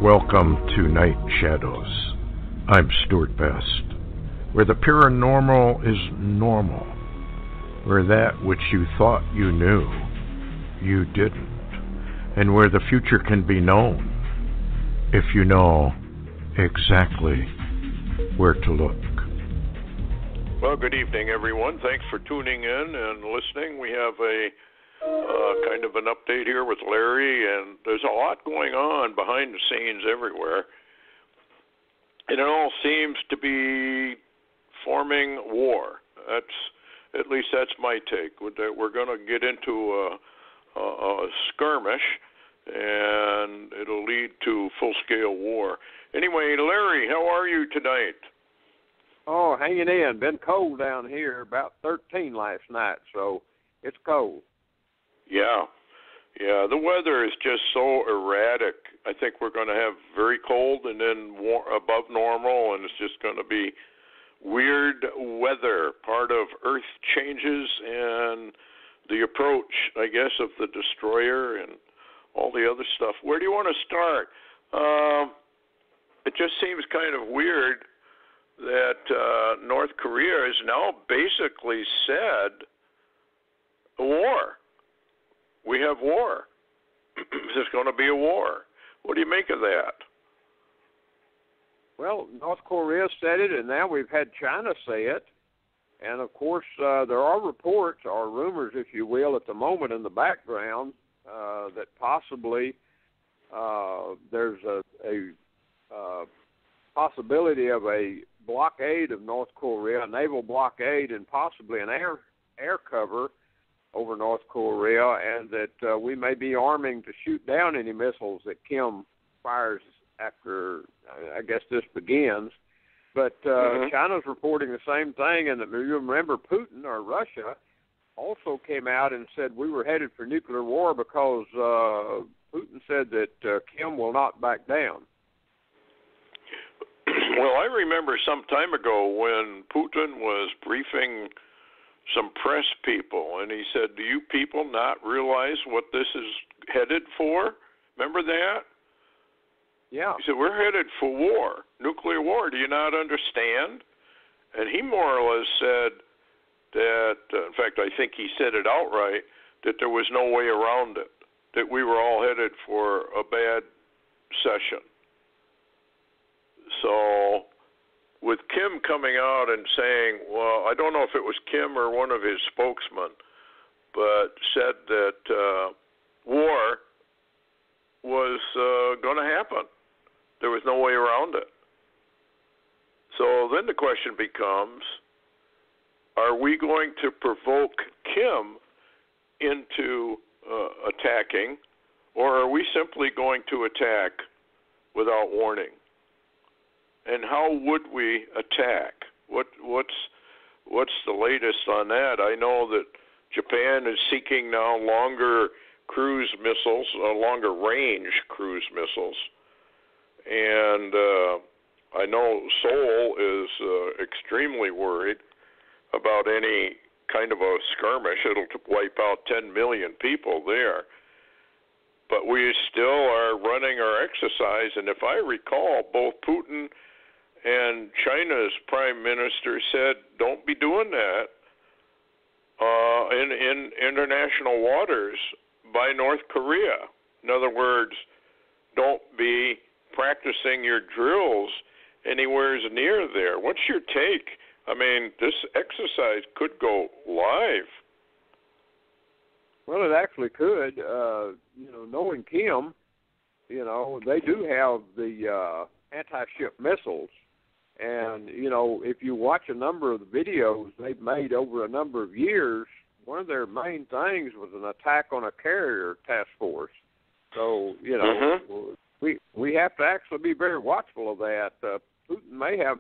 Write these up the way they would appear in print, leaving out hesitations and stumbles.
Welcome to Night Shadows. I'm Stuart Best, where the paranormal is normal, where that which you thought you knew, you didn't, and where the future can be known if you know exactly where to look. Well, good evening, everyone. Thanks for tuning in and listening. We have a kind of an update here with Larry, and there's a lot going on behind the scenes everywhere. And it all seems to be forming war. At least that's my take. We're going to get into a skirmish, and it'll lead to full-scale war. Anyway, Larry, how are you tonight? Oh, hanging in. Been cold down here, about 13 last night, so it's cold. Yeah, the weather is just so erratic. I think we're going to have very cold and then above normal, and it's just going to be weird weather, part of Earth changes and the approach, I guess, of the destroyer and all the other stuff. Where do you want to start? It just seems kind of weird that North Korea has now basically said war. We have war. There's going to be a war. What do you make of that? Well, North Korea said it, and now we've had China say it. And, of course, there are reports, or rumors, if you will, at the moment in the background that possibly there's a possibility of a blockade of North Korea, a naval blockade, and possibly an air cover over North Korea, and that we may be arming to shoot down any missiles that Kim fires after, I guess, this begins. But China's reporting the same thing, and you remember Putin, or Russia, also came out and said we were headed for nuclear war because Putin said that Kim will not back down. Well, I remember some time ago when Putin was briefing some press people, and he said, do you people not realize what this is headed for? Remember that? Yeah. He said, we're headed for war, nuclear war. Do you not understand? And he more or less said that, in fact, I think he said it outright, that there was no way around it, that we were all headed for a bad session. So with Kim coming out and saying, well, I don't know if it was Kim or one of his spokesmen, but said that war was going to happen. There was no way around it. So then the question becomes, are we going to provoke Kim into attacking, or are we simply going to attack without warning? And how would we attack? What's the latest on that? I know that Japan is seeking now longer cruise missiles, longer range cruise missiles, and I know Seoul is extremely worried about any kind of a skirmish. It'll wipe out 10 million people there. But we still are running our exercise, and if I recall, both Putin and China's prime minister said, don't be doing that in international waters by North Korea. In other words, don't be practicing your drills anywhere near there. What's your take? I mean, this exercise could go live. Well, it actually could. Knowing Kim, they do have the anti-ship missiles. And, if you watch a number of the videos they've made over a number of years, one of their main things was an attack on a carrier task force. So, we have to actually be very watchful of that. Putin may have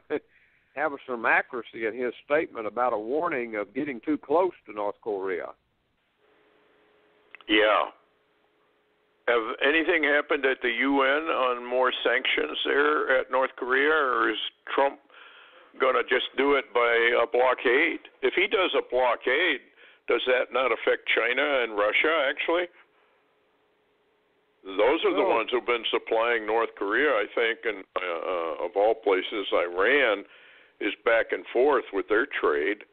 some accuracy in his statement about a warning of getting too close to North Korea. Yeah. Have anything happened at the UN on more sanctions there at North Korea, or is Trump going to just do it by a blockade? If he does a blockade, does that not affect China and Russia, actually? Those are the ones who've been supplying North Korea, I think, and of all places, Iran is back and forth with their trade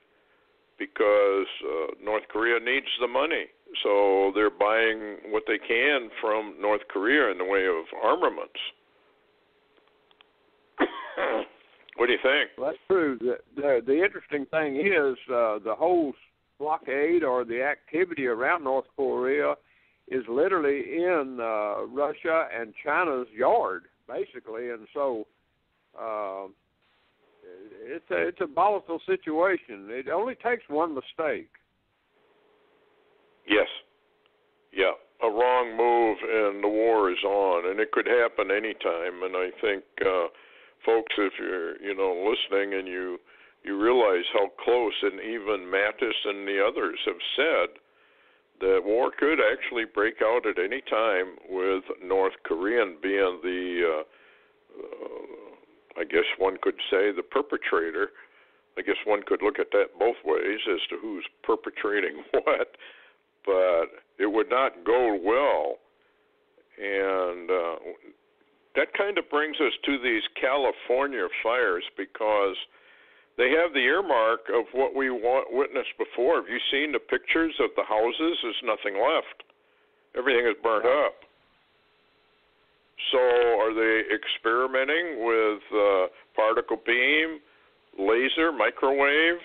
because North Korea needs the money. So they're buying what they can from North Korea in the way of armaments. What do you think? Well, that's true. The interesting thing is the whole blockade or the activity around North Korea is literally in Russia and China's yard, basically, and so it's a volatile situation. It only takes one mistake. Yes. Yeah. A wrong move and the war is on, and it could happen anytime. And I think, folks, if you're listening and you realize how close, and even Mattis and the others have said that war could actually break out at any time with North Korea being the, I guess one could say, the perpetrator. I guess one could look at that both ways as to who's perpetrating what, but it would not go well. And that kind of brings us to these California fires, because they have the earmark of what we witnessed before. Have you seen the pictures of the houses? There's nothing left. Everything is burnt up. So are they experimenting with particle beam, laser, microwave?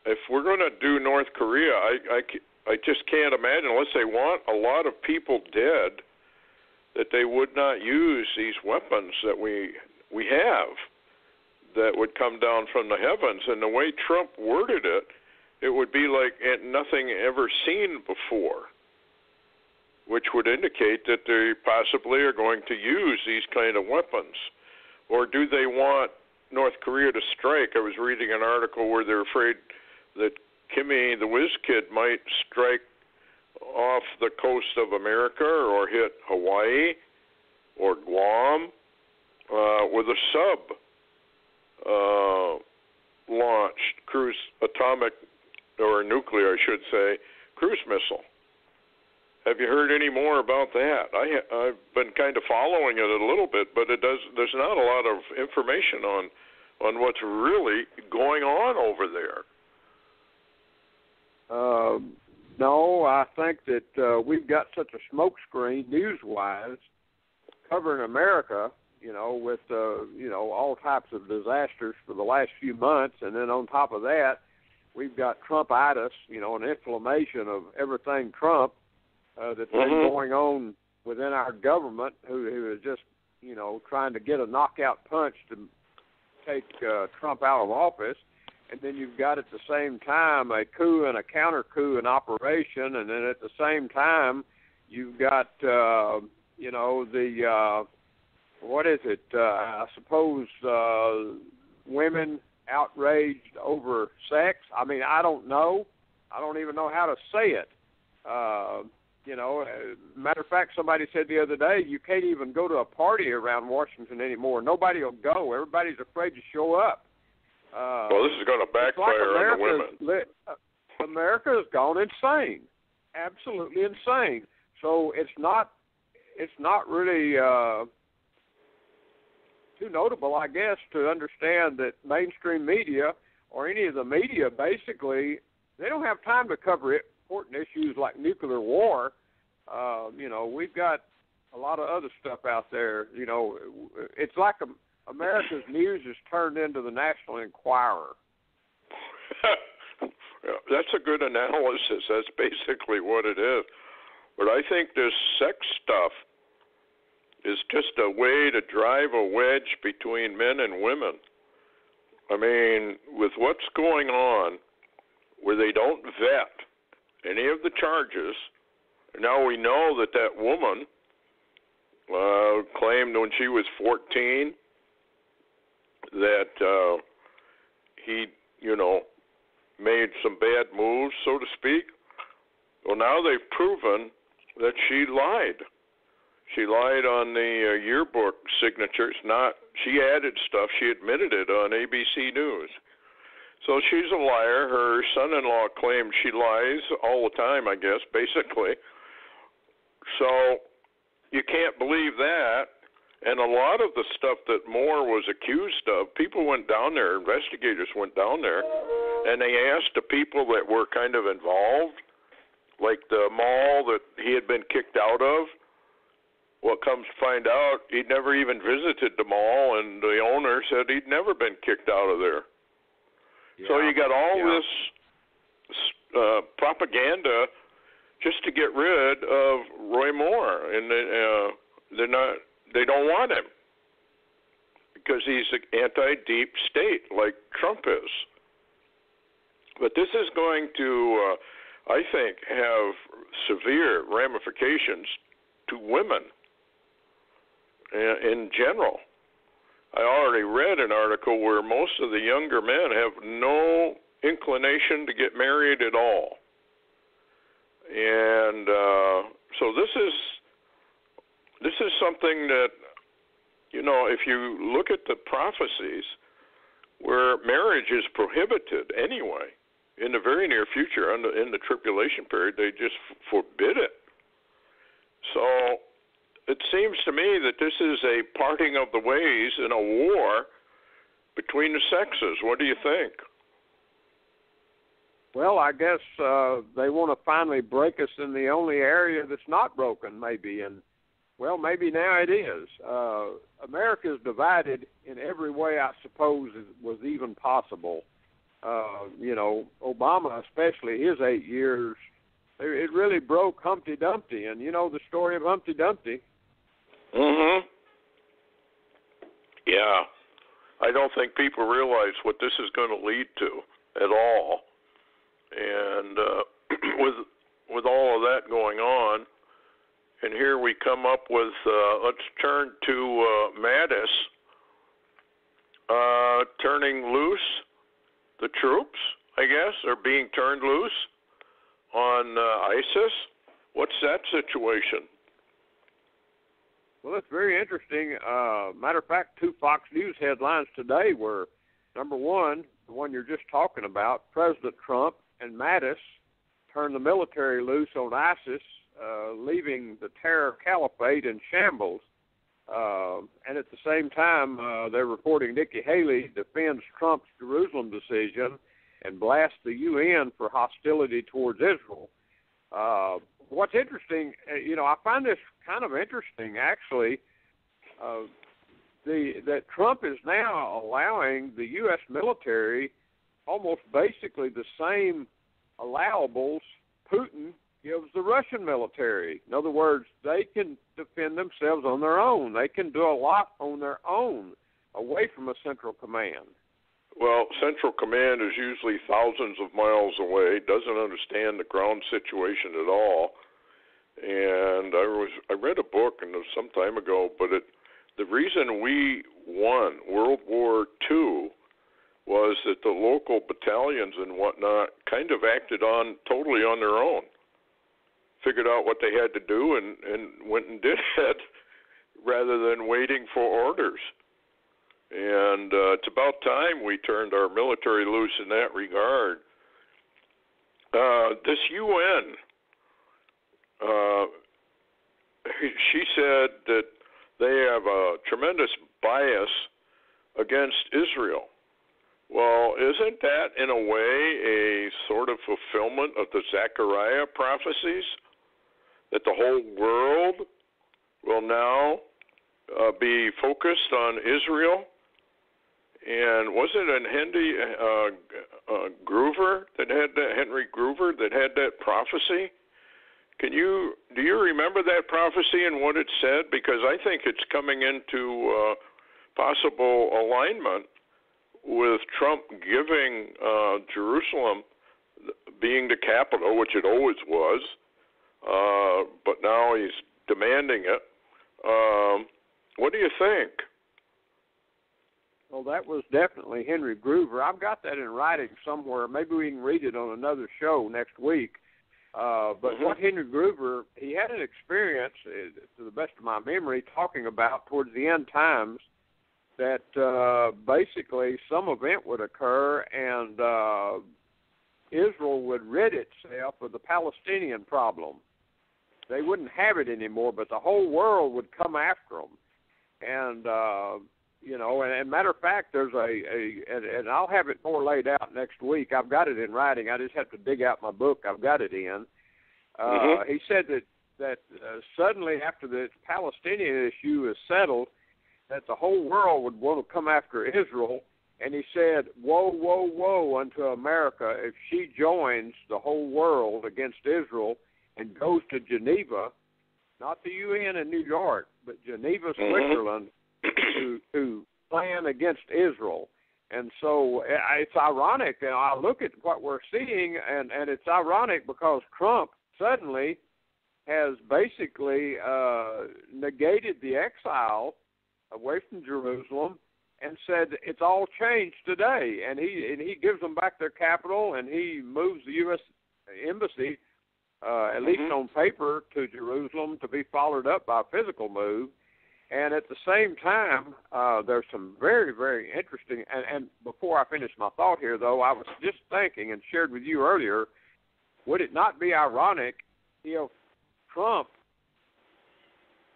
If we're going to do North Korea, I just can't imagine, unless they want a lot of people dead, that they would not use these weapons that we have that would come down from the heavens. And the way Trump worded it, it would be like nothing ever seen before, which would indicate that they possibly are going to use these kind of weapons. Or do they want North Korea to strike? I was reading an article where they're afraid that Kimmy, the whiz kid, might strike off the coast of America or hit Hawaii or Guam with a sub-launched cruise atomic, or nuclear, I should say, cruise missile. Have you heard any more about that? I've been kind of following it a little bit, but there's not a lot of information on what's really going on over there. No, I think that we've got such a smokescreen news-wise covering America, with all types of disasters for the last few months, and then on top of that, we've got Trumpitis, an inflammation of everything Trump that's been going on within our government, who is just trying to get a knockout punch to take Trump out of office. And then you've got at the same time a coup and a counter coup in operation, and then at the same time you've got I suppose women outraged over sex. I mean, I don't know. I don't even know how to say it. Matter of fact, somebody said the other day, you can't even go to a party around Washington anymore. Nobody will go. Everybody's afraid to show up. Well, this is going to backfire on the women. America has gone insane, absolutely insane. So it's not really too notable, I guess, to understand that mainstream media or any of the media, basically, they don't have time to cover important issues like nuclear war. We've got a lot of other stuff out there. It's like America's news is turned into the National Enquirer. That's a good analysis. That's basically what it is. But I think this sex stuff is just a way to drive a wedge between men and women. I mean, with what's going on, where they don't vet any of the charges, now we know that woman claimed when she was 14 that he, made some bad moves, so to speak. Well, now they've proven that she lied. She lied on the yearbook signatures. She added stuff. She admitted it on ABC News. So she's a liar. Her son-in-law claims she lies all the time, I guess, basically. So you can't believe that. And a lot of the stuff that Moore was accused of, people went down there, investigators went down there, and they asked the people that were kind of involved, like the mall that he had been kicked out of. Well, comes to find out, he'd never even visited the mall, and the owner said he'd never been kicked out of there. Yeah. So you got all this propaganda just to get rid of Roy Moore, and they don't want him because he's an anti-deep state like Trump is. But this is going to, I think, have severe ramifications to women in general. I already read an article where most of the younger men have no inclination to get married at all. And so this is something that, you know, if you look at the prophecies where marriage is prohibited anyway, in the very near future, in the tribulation period, they just forbid it. So it seems to me that this is a parting of the ways in a war between the sexes. What do you think? Well, I guess they want to finally break us in the only area that's not broken, maybe. And, well, maybe now it is. America is divided in every way, I suppose, was even possible. You know, Obama, especially his 8 years, it really broke Humpty Dumpty. And you know the story of Humpty Dumpty. Mm-hmm. Yeah. I don't think people realize what this is going to lead to at all. And with all of that going on, and here we come up with, let's turn to Mattis turning loose the troops, I guess, are being turned loose on ISIS. What's that situation? Well, that's very interesting. Matter of fact, 2 Fox News headlines today were, number one, the one you're just talking about, President Trump and Mattis turned the military loose on ISIS, leaving the terror caliphate in shambles. And at the same time, they're reporting Nikki Haley defends Trump's Jerusalem decision and blasts the UN for hostility towards Israel. What's interesting, you know, I find this kind of interesting, actually, that Trump is now allowing the U.S. military almost basically the same allowables Putin gives the Russian military. In other words, they can defend themselves on their own. They can do a lot on their own, away from a central command. Well, central command is usually thousands of miles away, doesn't understand the ground situation at all. And I read a book, and it was some time ago, but the reason we won World War II was that the local battalions and whatnot kind of acted totally on their own. Figured out what they had to do and went and did it rather than waiting for orders. And it's about time we turned our military loose in that regard. This UN, she said that they have a tremendous bias against Israel. Well, isn't that in a way a sort of fulfillment of the Zechariah prophecies? That the whole world will now be focused on Israel? And was it Henry Groover that had that prophecy? Do you remember that prophecy and what it said? Because I think it's coming into possible alignment with Trump giving Jerusalem being the capital, which it always was, but now he's demanding it. What do you think? Well, that was definitely Henry Groover. I've got that in writing somewhere. Maybe we can read it on another show next week. But what Henry Groover, he had an experience, to the best of my memory, talking about towards the end times that basically some event would occur and Israel would rid itself of the Palestinian problem. they wouldn't have it anymore, but the whole world would come after them. And, you know, and matter of fact, there's and I'll have it more laid out next week. I've got it in writing. I just have to dig out my book. I've got it in. He said that suddenly after the Palestinian issue is settled, that the whole world would want to come after Israel. And he said, woe, woe, woe unto America if she joins the whole world against Israel and goes to Geneva, not the UN in New York, but Geneva, Switzerland, to plan against Israel. And so it's ironic. And I look at what we're seeing, and it's ironic because Trump suddenly has basically negated the exile away from Jerusalem and said it's all changed today. And he gives them back their capital, and he moves the U.S. embassy, at least on paper, to Jerusalem to be followed up by a physical move. And at the same time, there's some very, very interesting, and before I finish my thought here, though, I was just thinking and shared with you earlier, would it not be ironic if Trump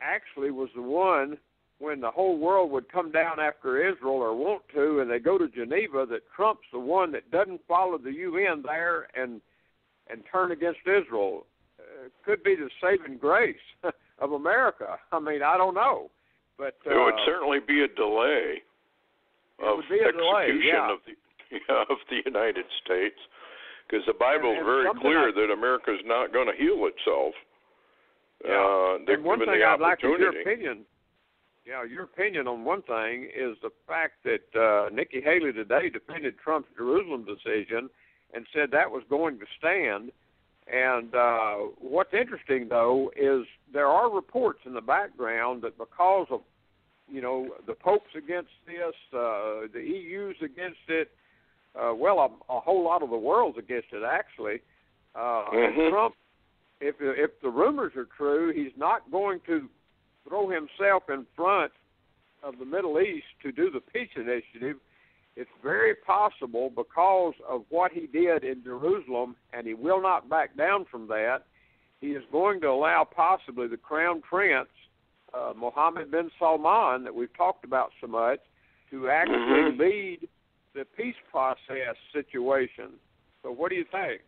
actually was the one, when the whole world would come down after Israel or want to, and they go to Geneva, that Trump's the one that doesn't follow the UN there and turn against Israel? Could be the saving grace of America. I mean, I don't know. But it would certainly be a delay of execution of the United States, because the Bible is very clear that America is not going to heal itself. And one thing I'd like to hear your opinion. Yeah, your opinion on one thing is the fact that Nikki Haley today defended Trump's Jerusalem decision and said that was going to stand. And what's interesting, though, is there are reports in the background that because of, you know, the Pope's against this, the EU's against it, a whole lot of the world's against it, actually. And Trump, if the rumors are true, he's not going to throw himself in front of the Middle East to do the peace initiative. It's very possible, because of what he did in Jerusalem, and he will not back down from that, he is going to allow possibly the Crown Prince, Mohammed bin Salman, that we've talked about so much, to actually lead the peace process situation. So what do you think?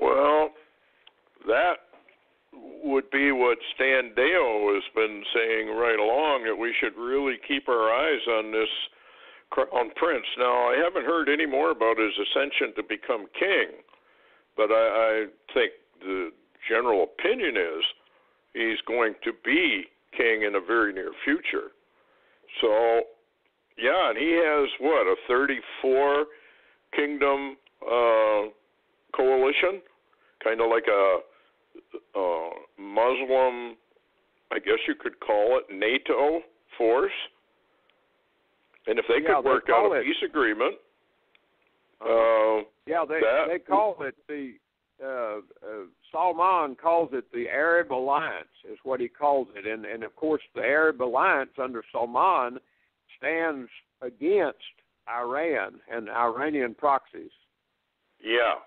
Well, that would be what Stan Deo has been saying right along, that we should really keep our eyes on this Crown Prince. Now, I haven't heard any more about his ascension to become king, but I think the general opinion is he's going to be king in a very near future. So, yeah, and he has, a 34 kingdom coalition, kind of like a Muslim, I guess you could call it, NATO force. And if they could work out a peace agreement, they call it the Salman calls it the Arab Alliance, is what he calls it, and of course the Arab Alliance under Salman stands against Iran and Iranian proxies. Yeah,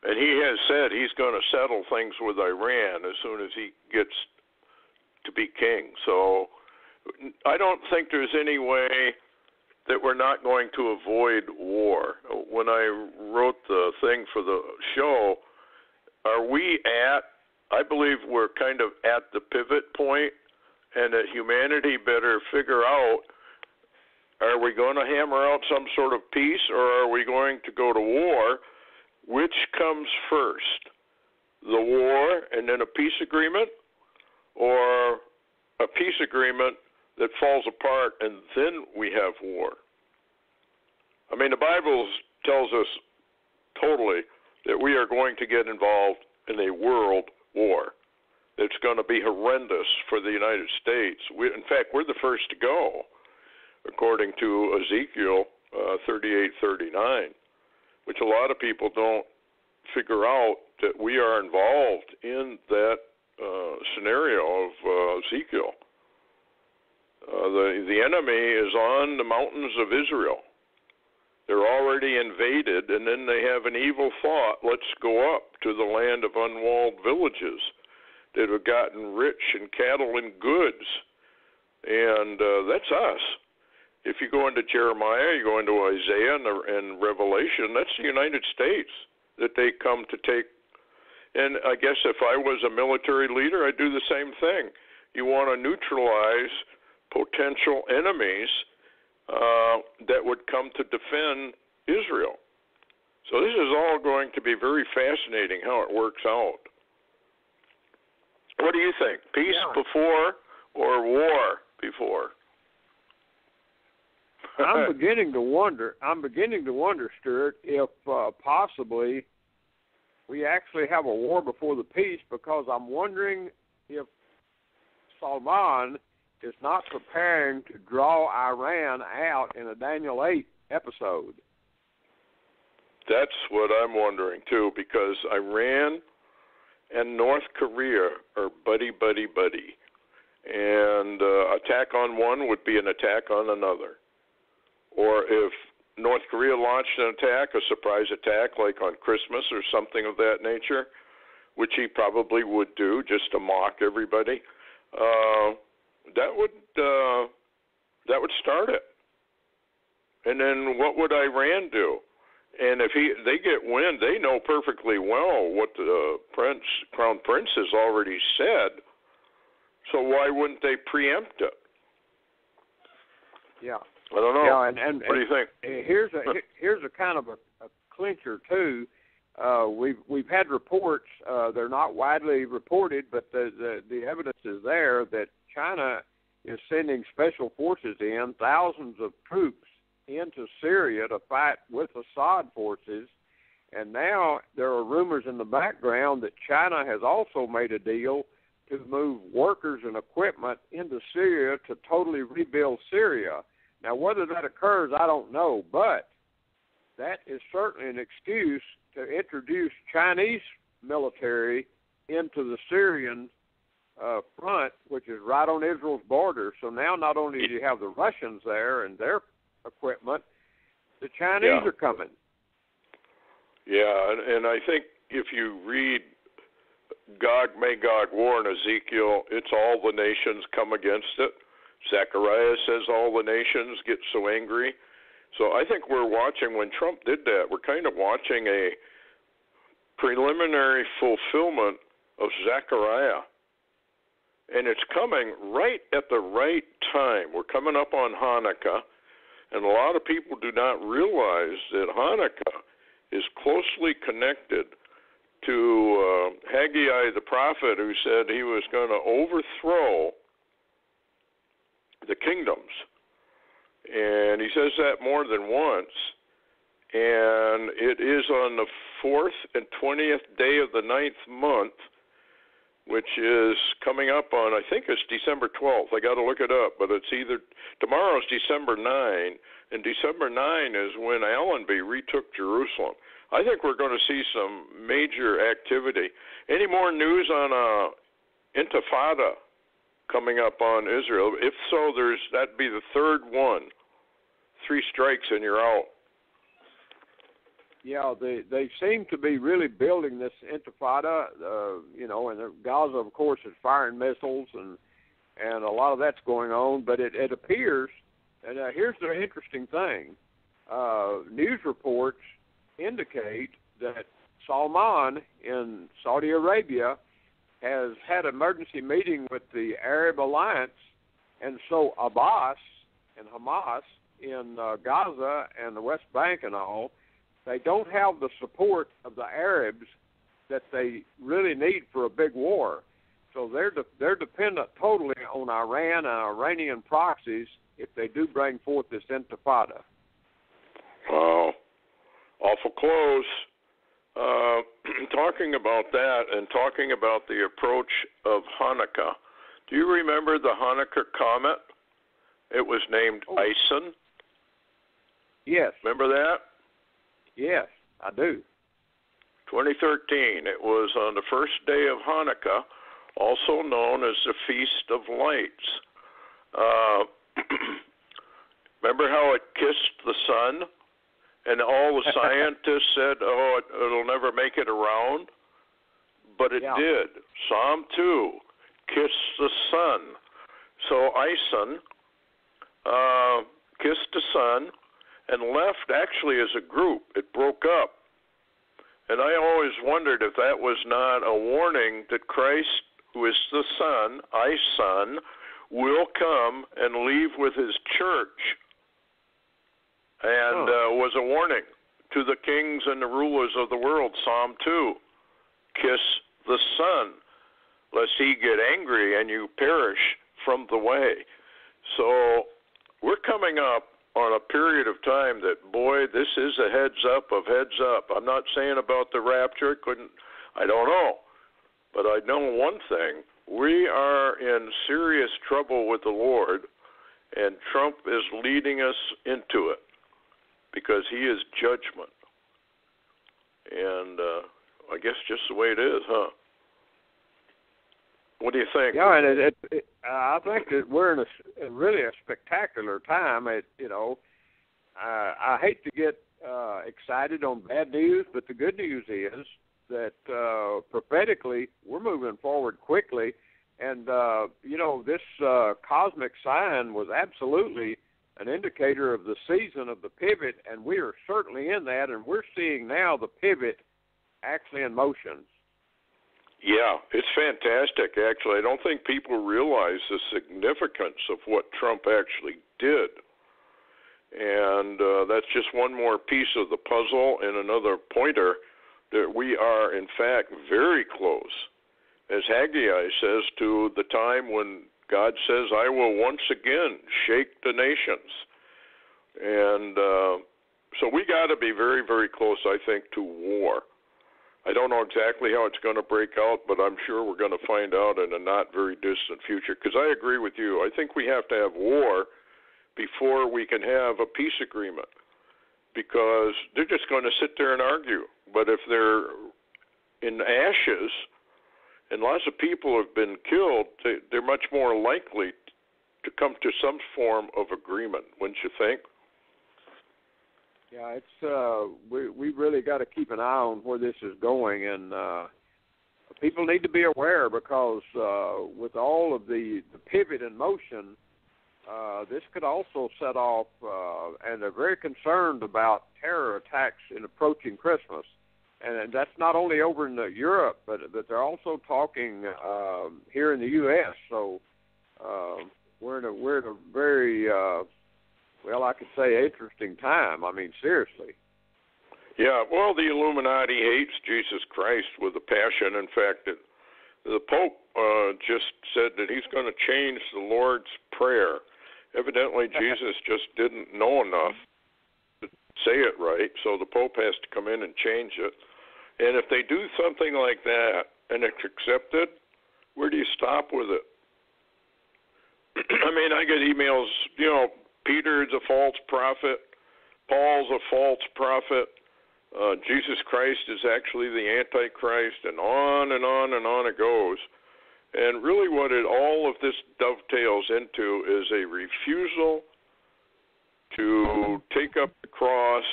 and he has said he's going to settle things with Iran as soon as he gets to be king. So I don't think there's any way that we're not going to avoid war. When I wrote the thing for the show, I believe we're kind of at the pivot point, and that humanity better figure out, are we going to hammer out some sort of peace, or are we going to go to war? Which comes first, the war and then a peace agreement, or a peace agreement that falls apart and then we have war? I mean, the Bible tells us totally that we are going to get involved in a world war. It's going to be horrendous for the United States. In fact, we're the first to go, according to Ezekiel 38:39, which a lot of people don't figure out, that we are involved in that scenario of Ezekiel. The enemy is on the mountains of Israel. They're already invaded, and then they have an evil thought, let's go up to the land of unwalled villages that have gotten rich in cattle and goods. And that's us. If you go into Jeremiah, you go into Isaiah and Revelation, that's the United States that they come to take. And I guess if I was a military leader, I'd do the same thing. You want to neutralize potential enemies that would come to defend Israel. So this is all going to be very fascinating how it works out. What do you think? Peace before or war before? I'm beginning to wonder, Stuart, if possibly we actually have a war before the peace, because I'm wondering if Salman is not preparing to draw Iran out in a Daniel 8 episode. That's what I'm wondering, too, because Iran and North Korea are buddy. And attack on one would be an attack on another. Or if North Korea launched an attack, a surprise attack, like on Christmas or something of that nature, which he probably would do just to mock everybody, that would start it. And then what would Iran do? And if they get wind, they know perfectly well what the Crown Prince has already said. So why wouldn't they preempt it? Yeah. I don't know. Yeah, and what do you think? Here's a kind of a clincher too. We've had reports. They're not widely reported, but the evidence is there that China is sending special forces in, thousands of troops into Syria to fight with Assad forces. And now there are rumors in the background that China has also made a deal to move workers and equipment into Syria to totally rebuild Syria. Now, whether that occurs, I don't know, but that is certainly an excuse to introduce Chinese military into the Syrian front, which is right on Israel's border. So now not only do you have the Russians there and their equipment, the Chinese are coming. Yeah, and I think if you read Gog-Magog war in Ezekiel, it's all the nations come against it. Zechariah says all the nations get so angry. So I think we're watching, when Trump did that, we're kind of watching a preliminary fulfillment of Zechariah. And it's coming right at the right time. We're coming up on Hanukkah, and a lot of people do not realize that Hanukkah is closely connected to Haggai the prophet, who said he was going to overthrow the kingdoms. And he says that more than once. And it is on the 4th and 20th day of the 9th month, which is coming up on, I think it's December 12th. I got to look it up, but it's either, tomorrow's December 9, and December 9 is when Allenby retook Jerusalem. I think we're going to see some major activity. Any more news on Intifada coming up on Israel? If so, that'd be the third one. 3 strikes and you're out. Yeah, they seem to be really building this Intifada, and Gaza, of course, is firing missiles, and a lot of that's going on. But it appears, and here's the interesting thing, news reports indicate that Salman in Saudi Arabia has had an emergency meeting with the Arab Alliance, and so Abbas and Hamas in Gaza and the West Bank and all, they don't have the support of the Arabs that they really need for a big war. So they're dependent totally on Iran and Iranian proxies if they do bring forth this Intifada. Wow. Awful close. Talking about that and talking about the approach of Hanukkah, do you remember the Hanukkah comet? It was named Ison. Yes. Remember that? Yes, I do. 2013. It was on the first day of Hanukkah, also known as the Feast of Lights. Remember how it kissed the sun? And all the scientists said, it'll never make it around. but it did. Psalm 2, kiss the sun. So Ison kissed the sun and left actually as a group. It broke up. And I always wondered if that was not a warning that Christ, who is the Son, Ison, will come and leave with his church, and was a warning to the kings and the rulers of the world. Psalm 2, kiss the Son, lest he get angry and you perish from the way. So we're coming up on a period of time that, boy, this is a heads up of heads up. I'm not saying about the rapture. I don't know. But I know one thing. We are in serious trouble with the Lord, and Trump is leading us into it because he is judgment. And I guess just the way it is, huh? What do you think? Yeah, and I think that we're in a really a spectacular time. I hate to get excited on bad news, but the good news is that prophetically we're moving forward quickly. And, this cosmic sign was absolutely an indicator of the season of the pivot, and we are certainly in that, and we're seeing now the pivot actually in motion. Yeah, it's fantastic, actually. I don't think people realize the significance of what Trump actually did. And that's just one more piece of the puzzle and another pointer that we are, in fact, very close, as Haggai says, to the time when God says, I will once again shake the nations. And so we got to be very, very close, I think, to war. I don't know exactly how it's going to break out, but I'm sure we're going to find out in a not very distant future. Because I agree with you. I think we have to have war before we can have a peace agreement. Because they're just going to sit there and argue. But if they're in ashes and lots of people have been killed, they're much more likely to come to some form of agreement, wouldn't you think? Yeah, it's we really got to keep an eye on where this is going, and people need to be aware because with all of the pivot in motion, this could also set off, and they're very concerned about terror attacks in approaching Christmas, and that's not only over in Europe, but they're also talking here in the U.S. So we're in a very well, I could say interesting time. I mean, seriously. Yeah, well, the Illuminati hates Jesus Christ with a passion. In fact, the Pope just said that he's going to change the Lord's Prayer. Evidently, Jesus just didn't know enough to say it right, so the Pope has to come in and change it. And if they do something like that and it's accepted, where do you stop with it? I mean, I get emails, Peter's a false prophet, Paul's a false prophet, Jesus Christ is actually the Antichrist, and on and on and on it goes. And really what all of this dovetails into is a refusal to take up the cross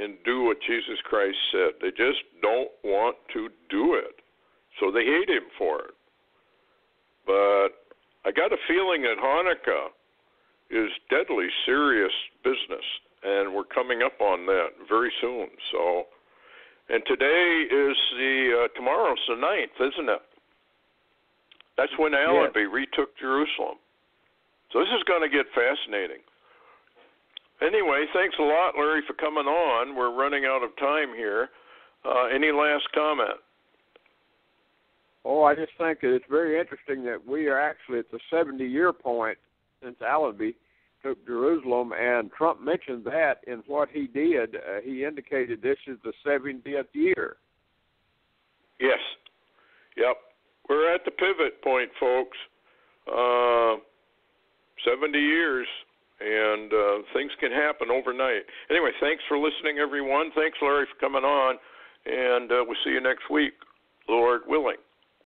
and do what Jesus Christ said. They just don't want to do it. So they hate him for it. But I got a feeling that Hanukkah is deadly serious business, and we're coming up on that very soon. So, and today is tomorrow's the 9th, isn't it? That's when Allenby retook Jerusalem. So this is going to get fascinating. Anyway, thanks a lot, Larry, for coming on. We're running out of time here. Any last comment? Oh, I just think that it's very interesting that we are actually at the 70-year point since Allenby took Jerusalem, and Trump mentioned that in what he did. He indicated this is the 70th year. Yes. Yep. We're at the pivot point, folks. 70 years, and things can happen overnight. Anyway, thanks for listening, everyone. Thanks, Larry, for coming on, and we'll see you next week, Lord willing.